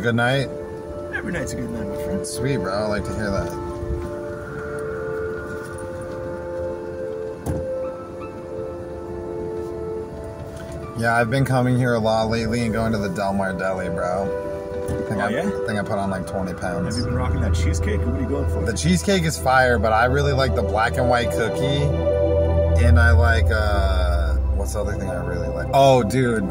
a good night? Every night's a good night, my friend. Sweet, bro. I like to hear that. Yeah, I've been coming here a lot lately and going to the Del Mar Deli, bro. I think I put on like 20 pounds. Have you been rocking that cheesecake, or what are you going for? The cheesecake is fire, but I really like the black and white cookie. And I like, what's the other thing I really like? Oh, dude.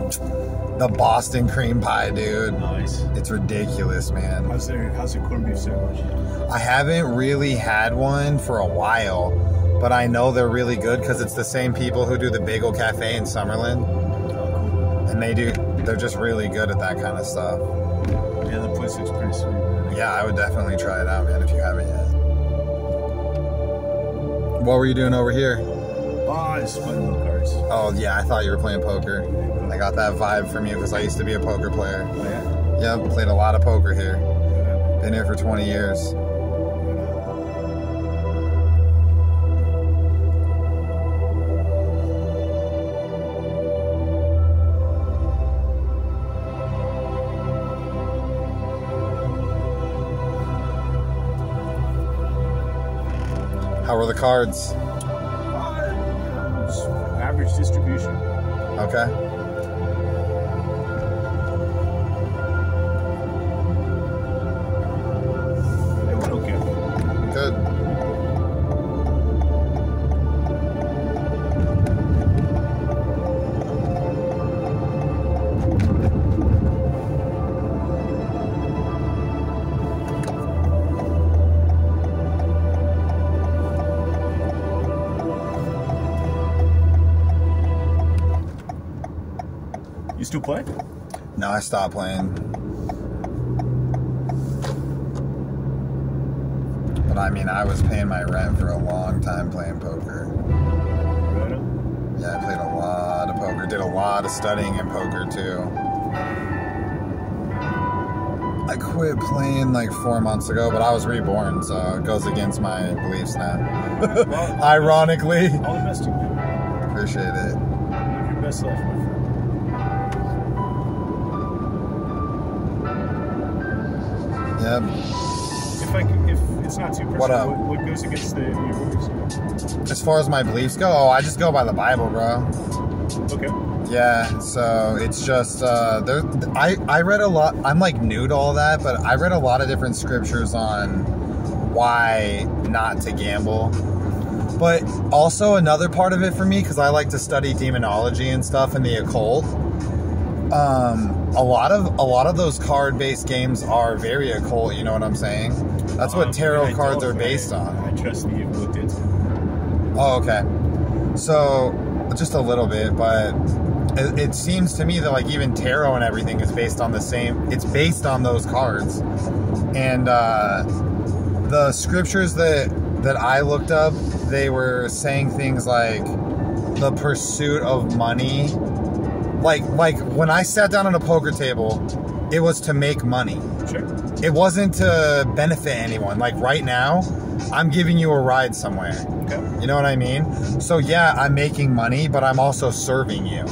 The Boston cream pie, dude. Nice. It's ridiculous, man. How's their corned beef sandwich? I haven't really had one for a while, but I know they're really good because it's the same people who do the Bagel Cafe in Summerlin. Oh, cool. And they're just really good at that kind of stuff. Yeah, the place looks pretty sweet, man. Yeah, I would definitely try it out, man, if you haven't yet. What were you doing over here? Oh, just playing little cards. Oh, yeah, I thought you were playing poker. I got that vibe from you because I used to be a poker player. Oh, yeah? Yep, played a lot of poker here. Been here for 20 years. How were the cards? Average distribution. Okay. It went okay. Good. You still play? No, I stopped playing. But I mean, I was paying my rent for a long time playing poker. Right on. Yeah, I played a lot of poker. Did a lot of studying in poker too. I quit playing like 4 months ago, but I was reborn, so it goes against my beliefs now. Well, Ironically. all the best to you, man. Appreciate it. Live your best life, my friend. Yep. If it's not too personal, what goes against your beliefs? As far as my beliefs go, I just go by the Bible, bro. Okay. Yeah, so it's just I read a lot. I'm like new to all that, but I read a lot of different scriptures on why not to gamble. But also another part of it for me, because I like to study demonology and stuff and the occult. A lot of those card-based games are very occult. You know what I'm saying? That's what tarot cards are based on. I trust that you've looked into it. Oh, okay. So just a little bit, but it seems to me that like even tarot and everything is based on the same. It's based on those cards, and the scriptures that I looked up, they were saying things like the pursuit of money. Like when I sat down at a poker table, it was to make money. Sure. It wasn't to benefit anyone. Like right now, I'm giving you a ride somewhere. Okay. You know what I mean? So yeah, I'm making money, but I'm also serving you.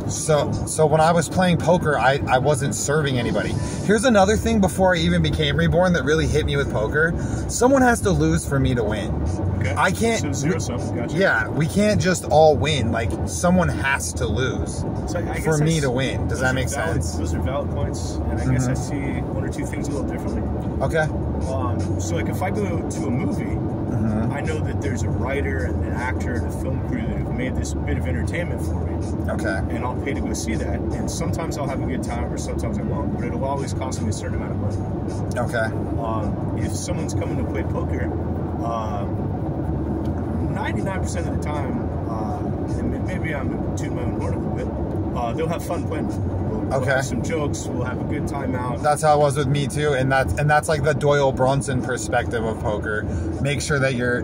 So when I was playing poker, I wasn't serving anybody. Here's another thing before I even became reborn that really hit me with poker. Someone has to lose for me to win. Okay. I can't. So zero sum. Gotcha. Yeah, we can't just all win. Like someone has to lose So I for guess me to win. Does that make valid, sense? Those are valid points, and I guess I see one or two things a little differently. Okay. So like if I go to a movie, I know that there's a writer and an actor and a film crew that have made this bit of entertainment for me. Okay. And I'll pay to go see that. And sometimes I'll have a good time, or sometimes I won't. But it'll always cost me a certain amount of money. Okay. If someone's coming to play poker, 99% of the time, and maybe I'm tooting my own horn a little bit, they'll have fun playing. We'll have some jokes. We'll have a good time out. That's how it was with me too, and that's like the Doyle Brunson perspective of poker. Make sure that you're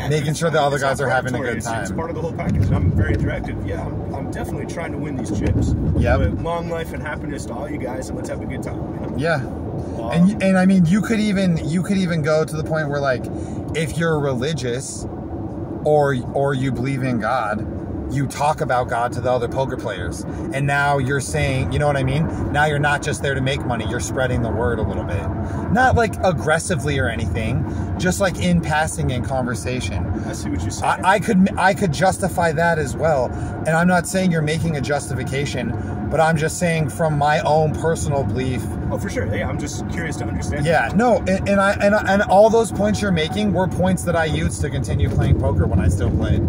making sure the other guys are having a good time. It's part of the whole package. I'm very directed. Yeah, I'm definitely trying to win these chips. Yeah. But long life and happiness to all you guys, and let's have a good time. You know? Yeah. And I mean, you could even go to the point where like, if you're religious, or you believe in God, you talk about God to the other poker players. And now you're saying, you know what I mean? Now you're not just there to make money, you're spreading the word a little bit. Not like aggressively or anything, just like in passing in conversation. I see what you're saying. I could justify that as well. And I'm not saying you're making a justification, but I'm just saying from my own personal belief. Oh, for sure. Yeah, I'm just curious to understand. Yeah, no, and all those points you're making were points that I used to continue playing poker when I still played.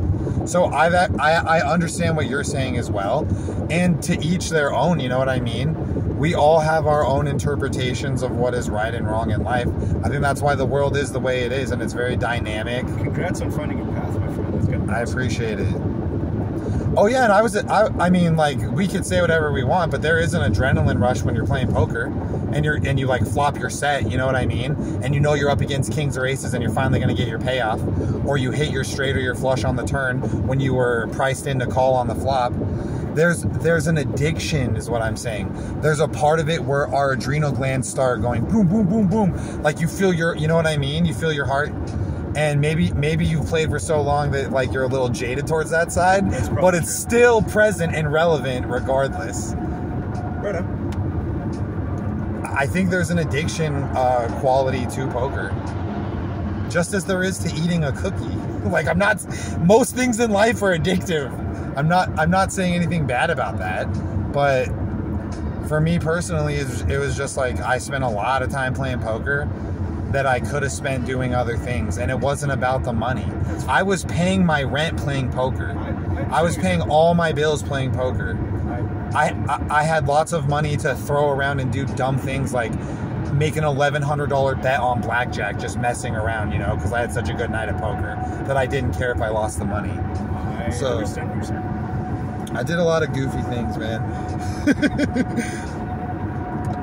So I understand what you're saying as well, and to each their own. You know what I mean? We all have our own interpretations of what is right and wrong in life. I think that's why the world is the way it is, and it's very dynamic. Congrats on finding your path, my friend. That's good. I appreciate it. Oh yeah, and I mean, like, we could say whatever we want, but there is an adrenaline rush when you're playing poker, and you like flop your set, you know what I mean? And you know you're up against kings or aces, and you're finally going to get your payoff, or you hit your straight or your flush on the turn when you were priced in to call on the flop. There's an addiction, is what I'm saying. There's a part of it where our adrenal glands start going boom, boom, boom, boom. Like you feel you know what I mean? You feel your heart. And maybe you've played for so long that like you're a little jaded towards that side, but it's still present and relevant regardless. Right on. I think there's an addiction quality to poker, just as there is to eating a cookie. Like most things in life are addictive. I'm not saying anything bad about that, but for me personally, it was just like I spent a lot of time playing poker that I could have spent doing other things, and it wasn't about the money. I was paying my rent playing poker. I was paying all my bills playing poker. I had lots of money to throw around and do dumb things like make an $1,100 bet on blackjack, just messing around, you know, because I had such a good night at poker that I didn't care if I lost the money. I understand what you're saying. I did a lot of goofy things, man.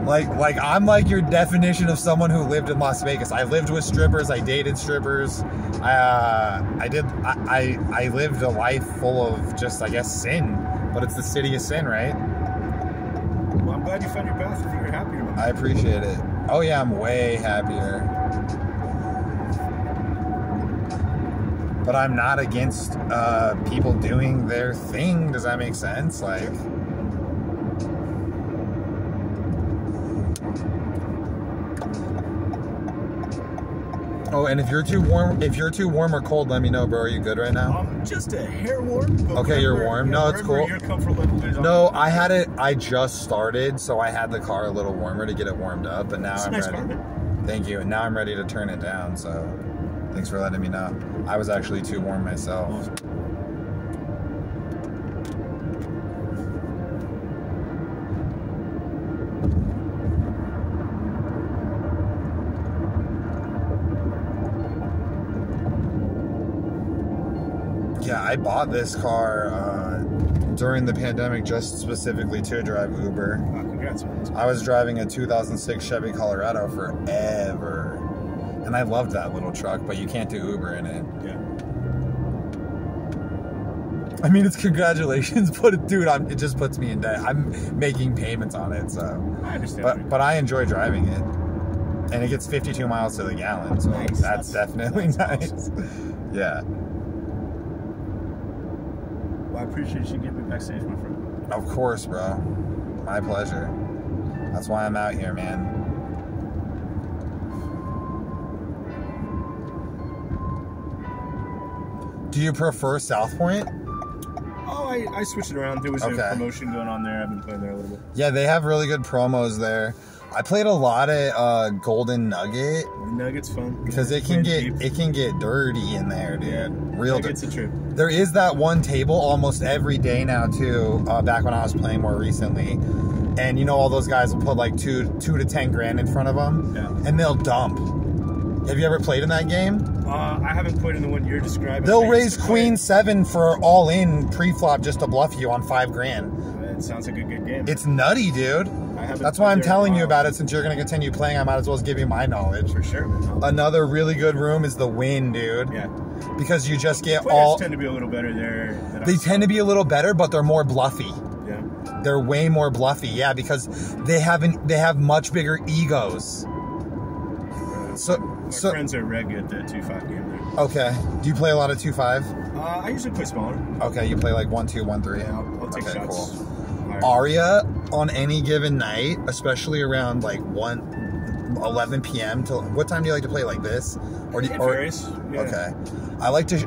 Like I'm like your definition of someone who lived in Las Vegas. I lived with strippers. I dated strippers. I lived a life full of just, I guess, sin. But it's the city of sin, right? Well, I'm glad you found your path. I think you're happier. I appreciate it. Oh yeah, I'm way happier. But I'm not against people doing their thing. Does that make sense? Like. Oh, and if you're too warm or cold, let me know, bro. Are you good right now? I'm just a hair warm. Okay, you're warm. No, it's cool. Your comfort level is no, I just started, so I had the car a little warmer to get it warmed up, and now I'm ready. Car, thank you. And now I'm ready to turn it down, so thanks for letting me know. I was actually too warm myself. Awesome. Yeah, I bought this car during the pandemic just specifically to drive Uber. Congrats. I was driving a 2006 Chevy Colorado forever. And I loved that little truck, but you can't do Uber in it. Yeah. I mean, it's congratulations, but dude, it just puts me in debt. I'm making payments on it, so. I understand. But I enjoy driving it. And it gets 52 miles to the gallon, so nice. that's definitely nice. Awesome. Yeah. I appreciate you getting me backstage, my friend. Of course, bro. My pleasure. That's why I'm out here, man. Do you prefer South Point? Oh, I switched it around. There was a promotion going on there. I've been playing there a little bit. Yeah, they have really good promos there. I played a lot at Golden Nugget. Nugget's fun because it can get dirty in there, dude. Yeah, real dirty. It's a trip. There is that one table almost every day now too. Back when I was playing more recently, and you know all those guys will put like two to 10 grand in front of them, and they'll dump. Have you ever played in that game? I haven't played in the one you're describing. They'll raise Queen 7 for all in pre-flop just to bluff you on 5 grand. It sounds like a good game. It's nutty, dude. That's why I'm telling you about it. Since you're going to continue playing, I might as well give you my knowledge. For sure, man. Another really good room is the Win, dude. Yeah. Because you just get players tend to be a little better there. They tend to be a little better, but they're more bluffy. Yeah. They're way more bluffy, yeah, because they have much bigger egos. My friends are reg at the 2.5 game there. Okay. Do you play a lot of 2.5? I usually play smaller. Okay, you play like 1.2, 1.3. Yeah, I'll take shots. Cool. Aria on any given night, especially around like 11 p.m. till what time do you like to play, like this? It varies. Yeah. Okay.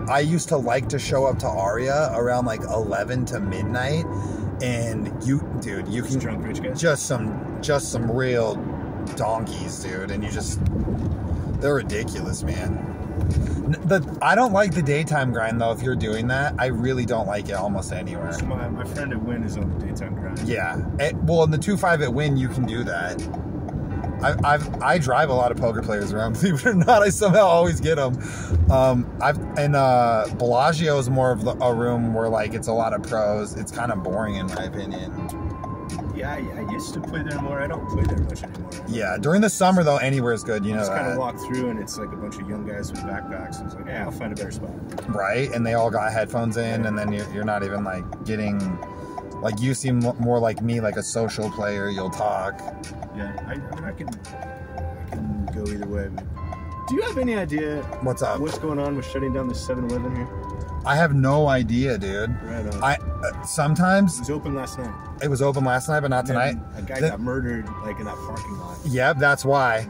I used to like to show up to Aria around like 11 to midnight, and you can drunk rich guys. just some real donkeys, dude, and they're ridiculous, man. I don't like the daytime grind though. If you're doing that, I really don't like it almost anywhere. So my friend at Win is on the daytime grind. Yeah, well, in the 2.5 at Win, you can do that. I drive a lot of poker players around. Believe it or not, I somehow always get them. Bellagio is more of a room where like it's a lot of pros. It's kind of boring in my opinion. Yeah, I used to play there more. I don't play there much anymore. Yeah, during the summer though, anywhere is good. You know, just kind of walk through and it's like a bunch of young guys with backpacks. And it's like, yeah, I'll find a better spot. Right, and they all got headphones in, and then you're not even like getting. Like, you seem more like me, like a social player. You'll talk. Yeah, I can go either way. But do you have any idea what's going on with shutting down the 7-Eleven here? I have no idea, dude. Right on. Sometimes it was open last night. It was open last night, but not tonight. A guy got murdered, like in that parking lot. Yep, that's why.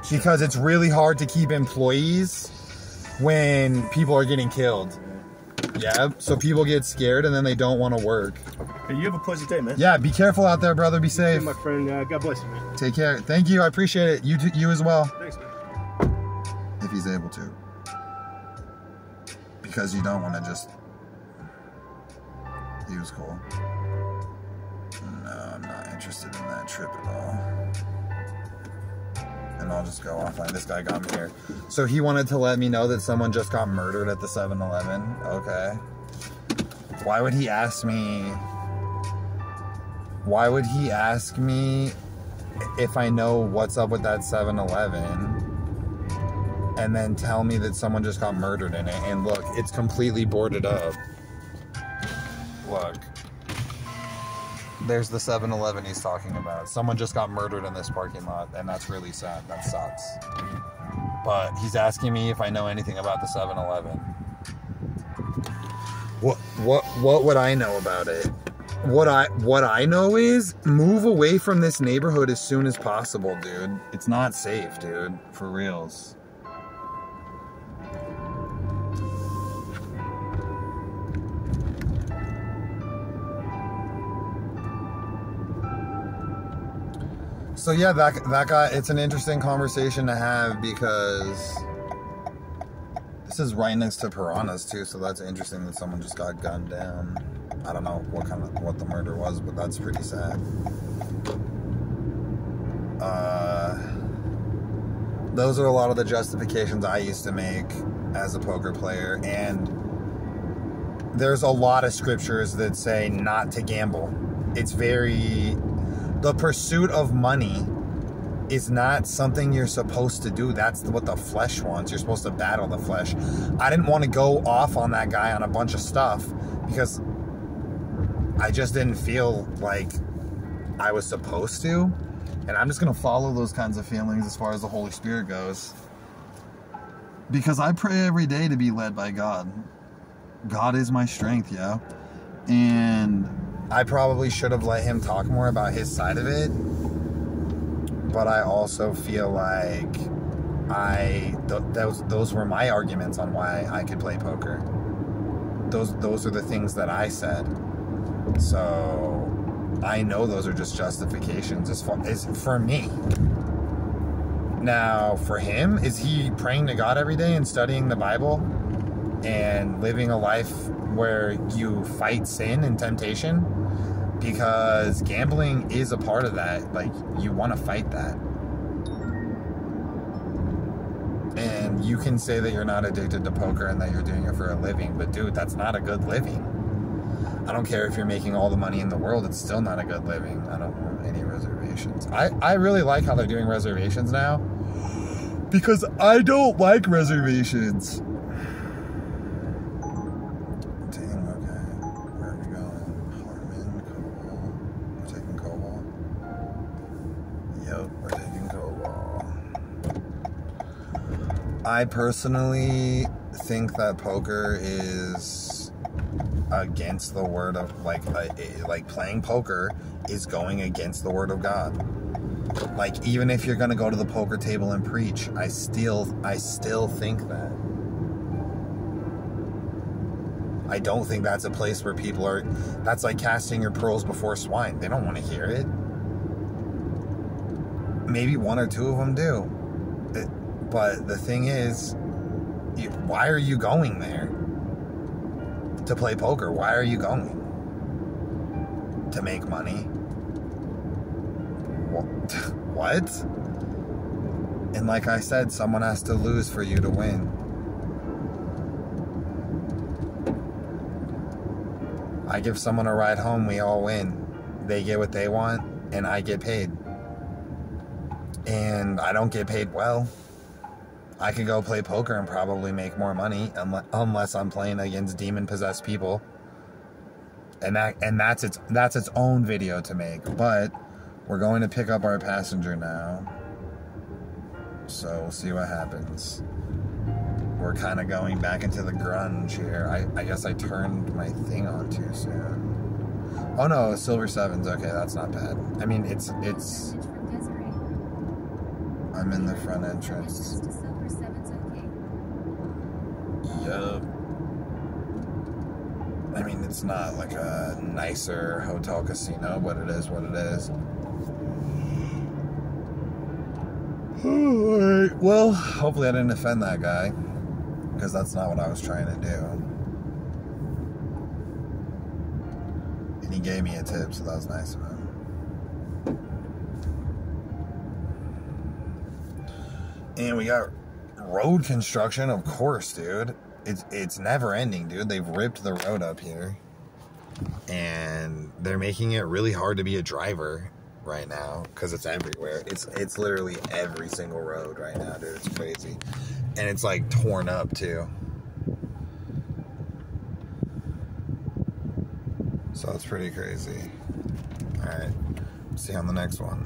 Because it's really hard to keep employees when people are getting killed. Yeah, so people get scared and then they don't want to work. Hey, you have a pleasant day, man. Yeah, be careful out there, brother. Be safe. Hey, my friend. God bless you, man. Take care. Thank you. I appreciate it. You as well. Thanks, man. If he's able to. Because you don't want to just... He was cool. No, I'm not interested in that trip at all. And I'll just go offline. This guy got me here. So he wanted to let me know that someone just got murdered at the 7-Eleven. Okay. Why would he ask me... Why would he ask me if I know what's up with that 7-Eleven and then tell me that someone just got murdered in it? And look, it's completely boarded up. Look. There's the 7-Eleven he's talking about. Someone just got murdered in this parking lot, and that's really sad. That sucks. But he's asking me if I know anything about the 7-Eleven. What would I know about it? What I know is move away from this neighborhood as soon as possible, dude. It's not safe, dude. For reals. So yeah, that guy, it's an interesting conversation to have because this is right next to Piranhas too, so that's interesting that someone just got gunned down. I don't know what the murder was, but that's pretty sad. Those are a lot of the justifications I used to make as a poker player, and there's a lot of scriptures that say not to gamble. It's the pursuit of money is not something you're supposed to do. That's what the flesh wants. You're supposed to battle the flesh. I didn't want to go off on that guy on a bunch of stuff because I just didn't feel like I was supposed to. And I'm just going to follow those kinds of feelings as far as the Holy Spirit goes. Because I pray every day to be led by God. God is my strength, yo. And I probably should have let him talk more about his side of it. But I also feel like those were my arguments on why I could play poker. Those are the things that I said. So I know those are just justifications as for me. Now, for him, is he praying to God every day and studying the Bible and living a life where you fight sin and temptation? Because gambling is a part of that. Like, you want to fight that. And you can say that you're not addicted to poker and that you're doing it for a living, but dude, that's not a good living. I don't care if you're making all the money in the world, it's still not a good living. I don't want any reservations. I really like how they're doing reservations now, because I don't like reservations. Dang, okay. Where are we going? Harmon, Cobalt. We're taking Cobalt. Yep, we're taking Cobalt. I personally think that poker is against the word of, like playing poker is going against the word of God. Like, even if you're gonna go to the poker table and preach, I still think that. I don't think that's a place where people are, that's like casting your pearls before swine. They don't want to hear it. Maybe one or two of them do. But the thing is, why are you going there? To play poker? Why are you going? To make money? What? And like I said, someone has to lose for you to win. I give someone a ride home, we all win. They get what they want, and I get paid. And I don't get paid well. I could go play poker and probably make more money, unless I'm playing against demon-possessed people. And that's its own video to make. But we're going to pick up our passenger now. So we'll see what happens. We're kind of going back into the grunge here. I guess I turned my thing on too soon. Oh no, Silver Sevens. Okay, that's not bad. I mean, it's. I'm in the front entrance. Yup. I mean, it's not like a nicer hotel casino, but it is what it is. Alright, well, hopefully I didn't offend that guy, because that's not what I was trying to do. And he gave me a tip, so that was nice of him. And we got road construction, of course, dude. It's never ending, dude. They've ripped the road up here. And they're making it really hard to be a driver right now, because it's everywhere. It's literally every single road right now, dude. It's crazy. And it's like torn up too. So it's pretty crazy. Alright, see you on the next one.